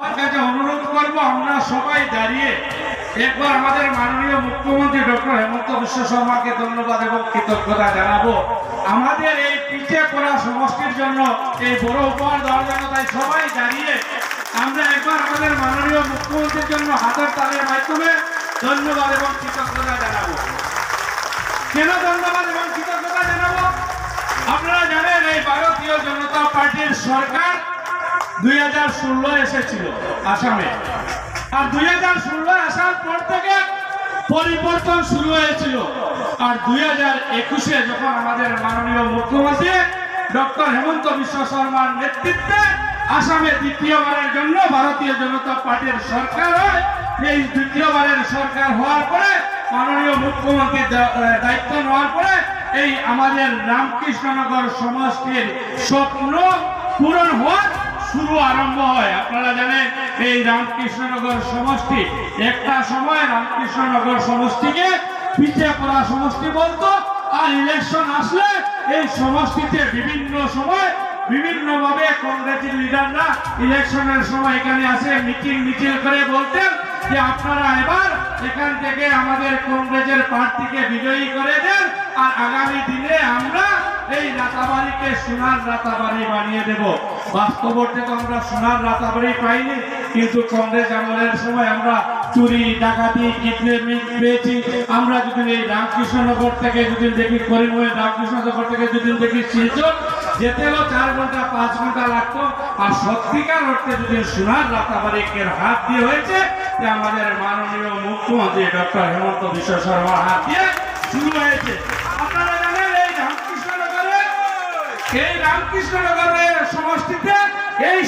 অনুরোধ করব আমরা সবাই দাঁড়িয়ে একবার আমাদের মাননীয় মুখ্যমন্ত্রী ডক্টর হেমন্ত বিশ্ব শর্মাকে ধন্যবাদ এবং কৃতজ্ঞতা জানাবো আমাদের এই পিছিয়ে পড়া সমষ্টির জন্য এই বড় উপহার দেওয়ার জন্য। তাই সবাই দাঁড়িয়ে আমরা একবার আমাদের মাননীয় মুখ্যমন্ত্রীর জন্য হাতের তালের মাধ্যমে ধন্যবাদ এবং কৃতজ্ঞতা জানাবো। কেন ধন্যবাদ এবং কৃতজ্ঞতা জানাবো? আপনারা জানেন এই ভারতীয় জনতা পার্টির সরকার 2016 এসেছিল আসামে, আর 2016 আসার পর থেকে পরিবর্তন শুরু হয়েছিল। আর 2021-এ যখন আমাদের মাননীয় মুখ্যমন্ত্রী ডক্টর হেমন্ত বিশ্ব শর্মার নেতৃত্বে আসামে দ্বিতীয়বারের জন্য ভারতীয় জনতা পার্টির সরকার হয়, এই দ্বিতীয়বারের সরকার হওয়ার পরে মাননীয় মুখ্যমন্ত্রীর দায়িত্ব নেওয়ার পরে এই আমাদের রামকৃষ্ণনগর সমষ্টির স্বপ্ন পূরণ হওয়ার শুরু আরম্ভ হয়। আপনারা জানেন এই রামকৃষ্ণনগর সমষ্টি একটা সময় রামকৃষ্ণনগর সমষ্টিকে পিছিয়ে পড়া সমষ্টি বলতো, আর ইলেকশন আসলে এই সমষ্টিতে বিভিন্ন সময় বিভিন্নভাবে কংগ্রেসের লিডাররা ইলেকশনের সময় এখানে আসে মিছিল করে বলতেন যে আপনারা এবার এখান থেকে আমাদের কংগ্রেসের প্রার্থীকে বিজয়ী করে দেন, আর আগামী দিনে আমরা এই রাতাবাড়িকে সোনার রাতাবাড়ি বানিয়ে দেব। বাস্তব অর্থে তো আমরা সোনার রাতাবাড়ি পাইনি, কিন্তু কংগ্রেস আমলের সময় আমরা চুরি ডাকাতি কিডন্যাপিং পেয়েছি। আমরা যদি এই রামকৃষ্ণনগর থেকে যদি দেখি করিমগঞ্জ, রামকৃষ্ণনগর থেকে যদি দেখি শিলচর যেতে হলো 4 ঘন্টা 5 ঘন্টা লাগতো। আর সত্যিকার অর্থে যদি সোনার রাতাবাড়িকে হাত দিয়ে হয়েছে যে আমাদের মাননীয় মুখ্যমন্ত্রী ডক্টর হেমন্ত বিশ্ব শর্মার হাত দিয়ে শুরু হয়েছে। আপনারা জানেন এই রামকৃষ্ণনগরের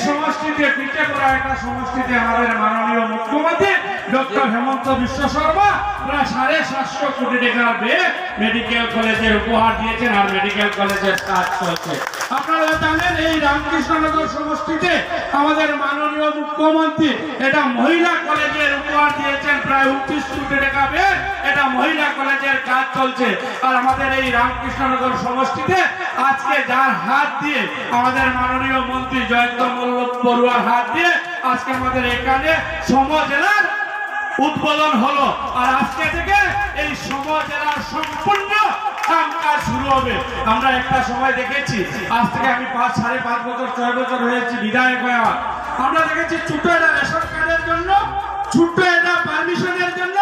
সমষ্টিতে পিছিয়ে পড়া একটা সমষ্টিতে আমাদের মাননীয় মুখ্যমন্ত্রী ডক্টর হেমন্ত বিশ্ব শর্মা প্রায় 750 কোটি টাকার ব্যয়ে মেডিকেল কলেজের উপহার দিয়েছেন, আর মেডিকেল কলেজের কাজ চলছে। আপনারা জানেন এই রামকৃষ্ণনগর সমষ্টিতে আমাদের মাননীয় মুখ্যমন্ত্রী এটা মহিলা কলেজের উপহার দিয়েছেন, প্রায় 29 কোটি টাকা ব্যয়ে এটা মহিলা কলেজের কাজ চলছে। আর আমাদের এই রামকৃষ্ণনগর সমষ্টিতে আজকে যার হাত দিয়ে আমাদের মাননীয় মন্ত্রী জয়ন্ত বড়ুয়ার হাত দিয়ে আজকে আমাদের এখানে সমজেলার উদ্বোধন হলো, আর আজকে থেকে এই সমজেলার সম্পূর্ণ কাজ শুরু হবে। আমরা একটা সময় দেখেছি, আজ থেকে আমি 5.5 বছর 6 বছর হয়েছি বিধায়ক হওয়া, আমরা দেখেছি ছোট একটা রেশন কার্ডের জন্য, ছোট একটা পারমিশনের জন্য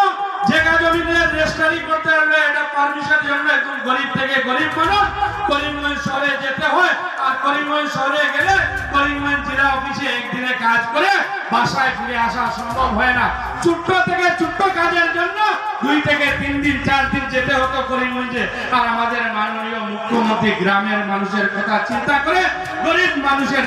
জায়গা জমিনের রেজিস্ট্রি করতে হলে এটা পারমিশনের জন্য একদম গরিব থেকে গরিব মানুষ করিমগঞ্জ শহরে যেতে হয়, আর করিমগঞ্জ শহরে গেলে করিমগঞ্জ জেলা অফিসে একদিনে কাজ করে বাসায় ফিরে আসা সম্ভব হয় না। ছোট্ট থেকে ছোট্ট কাজের জন্য 2 থেকে 3 দিন 4 দিন যেতে হতো করিমগঞ্জে। আর আমাদের মাননীয় মুখ্যমন্ত্রী গ্রামের মানুষের কথা চিন্তা করে, গরিব মানুষের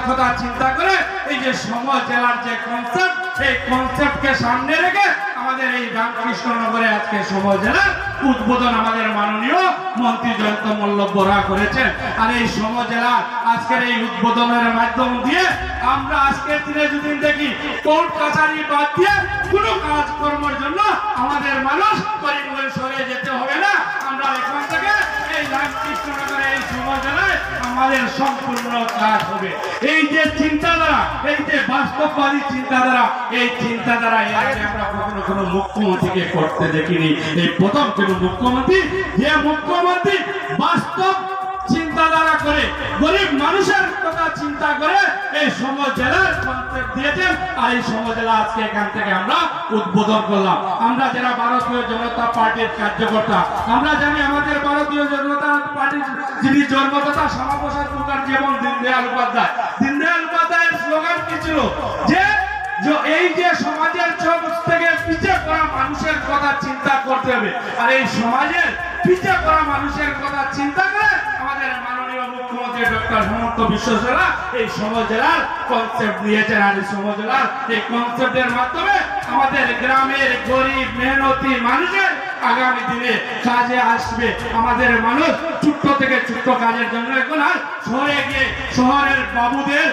কথা চিন্তা করে এই যে সমজেলার যে কনসেপ্ট, এই কনসেপ্টকে সামনে রেখে আমাদের এই রামকৃষ্ণনগরে আজকে সমজেলার উদ্বোধন আমাদের মাননীয় মন্ত্রী জয়ন্ত বড়ুয়া করেছেন। আর এই সমজেলা আজকের এই উদ্বোধনের মাধ্যম দিয়ে আমরা আজকের দিনে যদি দেখি কোর্ট কাছারি বাদ দিয়ে কোনো কাজকর্মের জন্য আমাদের মানুষ করিমগঞ্জ শহরে যেতে হবে না। আমরা এখান থেকে এই রামকৃষ্ণনগরে এই সমজেলায় আমাদের সম্পূর্ণ কাজ হবে। এই যে চিন্তাধারা, এই যে বাস্তববাদী চিন্তাধারা, এই চিন্তাধারা এর আগে আমরা কখনো কোনো মুখ্যমন্ত্রীকে করতে দেখিনি। এই প্রথম কোনো মুখ্যমন্ত্রী যে মুখ্যমন্ত্রী বাস্তব চিন্তাধারা করে গরিব মানুষের কথা চিন্তা করে এই সমজেলার কনসেপ্ট দিয়েছেন। আর এই সমজেলা আজকে এখান থেকে আমরা উদ্বোধন করলাম। আমরা যারা ভারতীয় জনতা পার্টির কার্যকর্তা, আমরা জানি আমাদের ভারতীয় জনতা পার্টির যিনি জন্মদাতা শ্যামাপ্রসাদ মুখার্জি এবং দীনদয়াল উপাধ্যায়ের স্লোগান কি ছিল যে এই যে সমাজের থেকে পিছিয়ে পড়া মানুষের কথা চিন্তা করতে হবে। আর এই সমাজের পিছিয়ে পড়া মানুষের কথা চিন্তা করে আমাদের মাননীয় মুখ্যমন্ত্রী ডক্টর হেমন্ত বিশ্ব শর্মা এই সমজেলার কনসেপ্ট নিয়েছেন। আর এই সমজেলার এই কনসেপ্টের মাধ্যমে আমাদের গ্রামের গরিব মেহনতি মানুষের আগামী দিনে কাজে আসবে। আমাদের মানুষ ছোট্ট থেকে ছোট্ট কাজের জন্য এখন আর শহরে গিয়ে শহরের বাবুদের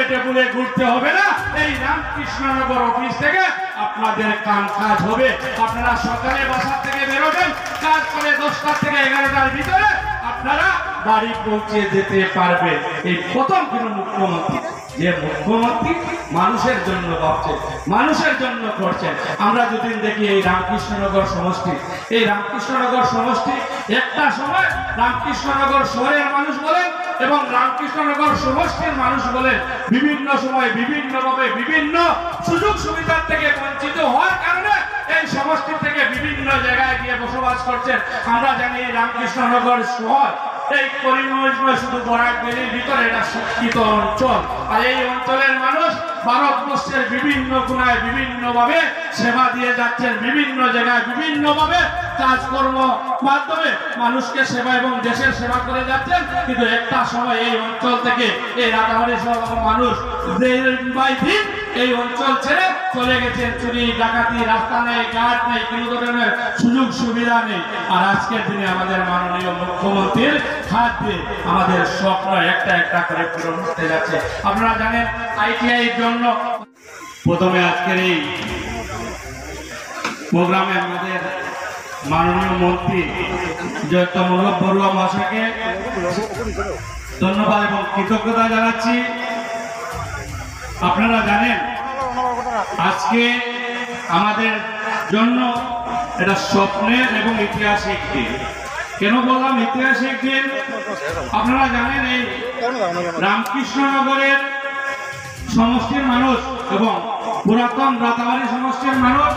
টেবুলে ঘুরতে হবে না। এই রামকৃষ্ণনগর অফিস থেকে আপনাদের কাজ হবে। আপনারা সকালে বাসা থেকে বেরোবেন, কাজ করে 10টা থেকে 11টার ভিতরে আপনারা বাড়ি পৌঁছে যেতে পারবেন। এই প্রথম কোনো মুখ্যমন্ত্রী যে মুখ্যমন্ত্রী মানুষের জন্য ভাবছে, মানুষের জন্য করছেন। আমরা যদি দেখি এই রামকৃষ্ণনগর সমষ্টি, এই রামকৃষ্ণনগর সমষ্টি একটা সময় রামকৃষ্ণনগর শহরের মানুষ বলেন এবং রামকৃষ্ণনগর সমষ্টির মানুষ বলেন বিভিন্ন সময় বিভিন্নভাবে বিভিন্ন সুযোগ সুবিধার থেকে বঞ্চিত হওয়ার কারণে এই সমষ্টি থেকে বিভিন্ন জায়গায় গিয়ে বসবাস করছেন। আমরা জানি এই রামকৃষ্ণনগর শহর এই করিমগঞ্জ শুধু বরাক ভ্যালির ভিতরে এটা শিক্ষিত অঞ্চল, আর এই অঞ্চলের মানুষ ভারতবর্ষের বিভিন্ন কোণায় বিভিন্নভাবে সেবা দিয়ে যাচ্ছেন, বিভিন্ন জায়গায় বিভিন্নভাবে কাজকর্ম মাধ্যমে মানুষকে সেবা এবং দেশের সেবা করে যাচ্ছেন। কিন্তু একটা সময় এই অঞ্চল থেকে এই রাতাবাড়ি সহ মানুষ দিন বাই দিন এই অঞ্চল ছেড়ে চলে গেছেন। চুরি ডাকাতি, রাস্তা নেই, ঘাট নেই, কোনো ধরনের সুযোগ সুবিধা নেই। আর আজকের দিনে আমাদের মাননীয় মুখ্যমন্ত্রীর হাত দিয়ে আমাদের স্বপ্ন একটা একটা করে পূরণ হতে যাচ্ছে। আপনারা জানেন ITI এর জন্য প্রথমে আজকের এই প্রোগ্রামে আমাদের মাননীয় মন্ত্রী জয়ন্তমূলক বড়ুয়া মহাশয়কে ধন্যবাদ এবং কৃতজ্ঞতা জানাচ্ছি। আপনারা জানেন আজকে আমাদের জন্য এটা স্বপ্নের এবং ঐতিহাসিক দিন। কেন বললাম ঐতিহাসিক দিন? আপনারা জানেন এই রামকৃষ্ণনগরের সমষ্টির মানুষ এবং পুরাতন রাতাবাড়ি সমষ্টির মানুষ,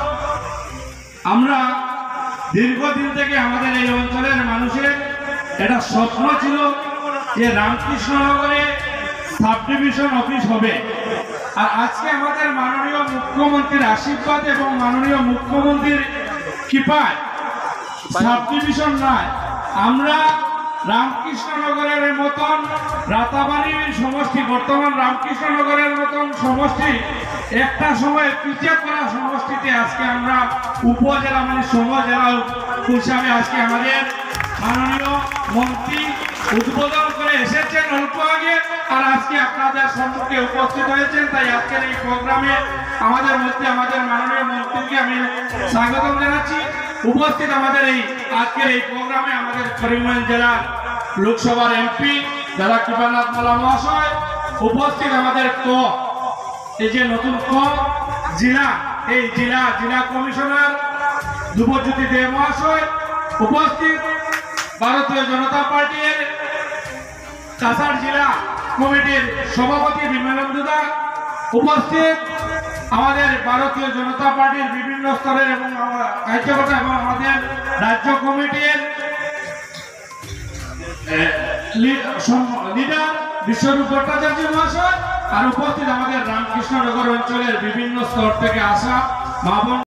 আমরা দীর্ঘদিন থেকে আমাদের এই অঞ্চলের মানুষের একটা স্বপ্ন ছিল যে রামকৃষ্ণনগরে সাব ডিভিশন অফিস হবে। আর আজকে আমাদের মাননীয় মুখ্যমন্ত্রীর আশীর্বাদ এবং মাননীয় মুখ্যমন্ত্রীর কৃপায় সাব ডিভিশন নয়, আমরা রামকৃষ্ণনগরের মতন রাতাবাড়ির সমষ্টি, বর্তমান রামকৃষ্ণনগরের মতন সমষ্টি একটা সময় পিছিয়ে পড়া সমষ্টিতে আজকে আমরা উপজেলা মানে সমজেলা হিসাবে আজকে আমাদের মাননীয় মন্ত্রী উদ্বোধন করে এসেছেন অল্প আগে, আর আজকে আপনাদের সম্মুখে উপস্থিত হয়েছেন। তাই আজকের এই প্রোগ্রামে আমাদের মধ্যে আমাদের মাননীয় মন্ত্রীকে আমি স্বাগতম জানাচ্ছি। উপস্থিত আমাদের এই আজকের এই প্রোগ্রামে আমাদের করিমগঞ্জ জেলার লোকসভার MP দাদা কৃপানাথ মালা মহাশয় উপস্থিত, আমাদের এই যে নতুন জেলা এই জেলা কমিশনার ধ্রুবজ্যোতি দে মহাশয় উপস্থিত, ভারতীয় জনতা পার্টির কাছাড় জেলা কমিটির সভাপতি বিমলেন্দুদা উপস্থিত, আমাদের ভারতীয় জনতা পার্টির বিভিন্ন স্তরের এবং কার্যকর্তা এবং আমাদের রাজ্য কমিটির লিডার বিশ্বরূপ ভট্টাচার্য মহাশয়, আর উপস্থিত আমাদের রামকৃষ্ণনগর অঞ্চলের বিভিন্ন স্তর থেকে আসা মা বোন।